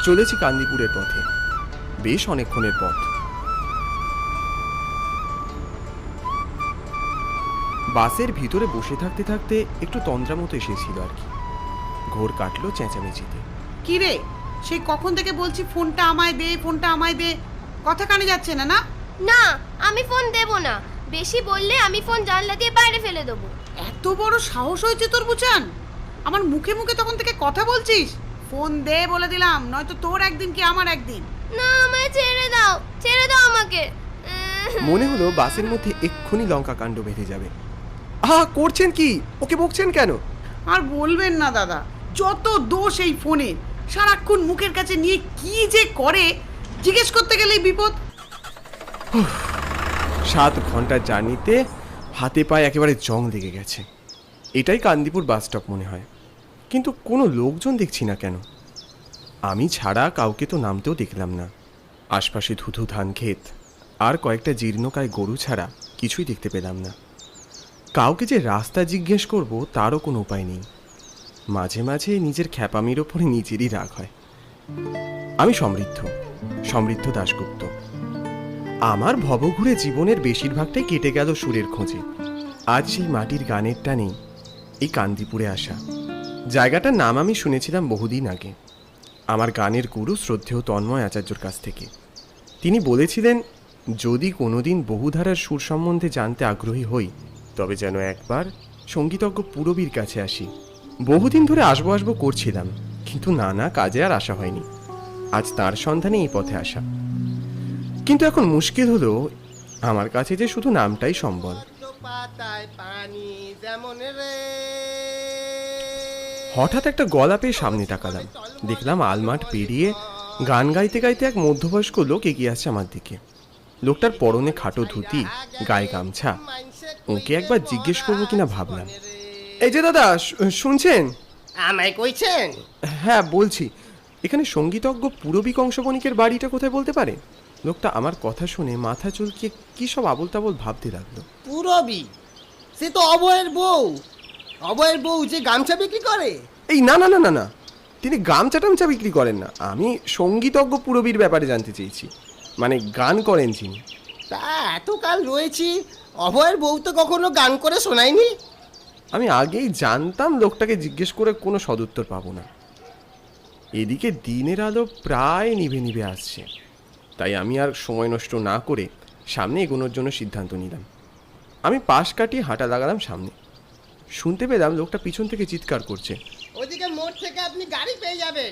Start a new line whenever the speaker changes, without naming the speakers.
চলেছি কান্দিপুরের পথে, বেশ অনেকক্ষণের পথ। বাসের ভিতরে বসে থাকতে থাকতে একটু তন্দ্রা মতো এসেছিল আর কি। ঘোর কাটলো চেঁচামেচিতে।
কি রে, সেই কখন থেকে বলছি ফোনটা আমায় দে, ফোনটা আমায় দে, কথা কানে যাচ্ছে না? না
না, আমি ফোন দেব না। বেশি বললে আমি ফোন জানলা দিয়ে বাইরে ফেলে দেবো।
এত বড় সাহস হয়েছে তোর বুচান? আমার মুখে মুখে তখন থেকে কথা বলছিস। ফোন দে বলে দিলাম, নয়তো তোর একদিন কি আমার একদিন।
না, আমায় ছেড়ে দাও, ছেড়ে দাও আমাকে।
মনে হলো বাসের মধ্যে এক্ষুনি লঙ্কা কাণ্ড বেঁধে যাবে। আহা, করছেন কি? ওকে বকছেন কেন?
আর বলবেন না দাদা, যত দোষ এই ফোনে। সারাক্ষণ মুখের কাছে নিয়ে কি যে করে, জিজ্ঞেস করতে গেলেই বিপদ।
7 ঘন্টার জার্নিতে হাতে পায়ে একেবারে জং লেগে গেছে। এটাই কান্দিপুর বাস স্টপ মনে হয়, কিন্তু কোনো লোকজন দেখছি না কেন। আমি ছাড়া কাউকে তো নামতেও দেখলাম না। আশপাশে ধুধু ধান ক্ষেত আর কয়েকটা জীর্ণকায় গরু ছাড়া কিছুই দেখতে পেলাম না। কাউকে যে রাস্তা জিজ্ঞেস করব তারও কোনো উপায় নেই। মাঝে মাঝে নিজের খ্যাপামির ওপরে নিজেরই রাগ হয়। আমি সমৃদ্ধ দাশগুপ্ত। আমার ভবঘুরে জীবনের বেশিরভাগটাই কেটে গেল সুরের খোঁজে। আজ সেই মাটির গানের টানে এই কান্দিপুরে আসা। জায়গাটার নাম আমি শুনেছিলাম বহুদিন আগে, আমার গানের গুরু শ্রদ্ধেয় তন্ময় আচার্যর কাছ থেকে। তিনি বলেছিলেন, যদি কোনোদিন বহুধারার সুর সম্বন্ধে জানতে আগ্রহী হই, তবে যেন একবার সঙ্গীতজ্ঞ পুরবীর কাছে আসি। বহুদিন ধরে আসবো করছিলাম, কিন্তু নানা কাজে আর আসা হয়নি। আজ তার সন্ধানে এই পথে আসা। কিন্তু এখন মুশকিল হলো, আমার কাছে যে শুধু নামটাই সম্বল। হঠাৎ একটা গলা পেয়ে সামনে তাকালাম। দেখলাম আলমাট পেরিয়ে গান গাইতে গাইতে এক মধ্যবয়স্ক লোক এগিয়ে আসছে আমার দিকে। লোকটার পরনে খাটো ধুতি, গায়ে গামছা। ওকে একবার জিজ্ঞেস করবো কিনা ভাবলাম। এই যে দাদা, শুনছেন?
আমায় কইছেন?
হ্যাঁ বলছি, এখানে সঙ্গীতজ্ঞ পুরবী কংসবণিকের বাড়িটা কোথায় বলতে পারে? লোকটা আমার কথা শুনে মাথা চুলকিয়ে কি সব আবোল তাবোল ভাবতে লাগলো।
পুরবী? সে তো অভয়ের বউ। অভয়ের বউ যে গামছা বিক্রি করে।
এই না না না না না, তিনি গামছা টামছা বিক্রি করেন না। আমি সঙ্গীতজ্ঞ পুরবীর ব্যাপারে জানতে চেয়েছি, মানে গান করেন যিনি।
তা এতকাল রয়েছি, অভয়ের বউ তো কখনো গান করে শোনায়নি।
আমি আগেই জানতাম লোকটাকে জিজ্ঞেস করে কোনো সদুত্তর পাবো না। এদিকে দিনের আলো প্রায় নিভে নিভে আসছে, তাই আমি আর সময় নষ্ট না করে সামনে এগোনোর জন্য সিদ্ধান্ত নিলাম। আমি পাশ কাটিয়ে হাঁটা লাগালাম সামনে। শুনতে পেলাম লোকটা পিছন থেকে চিৎকার করছে,
ওদিকে মোড় থেকে আপনি গাড়ি পেয়ে যাবেন।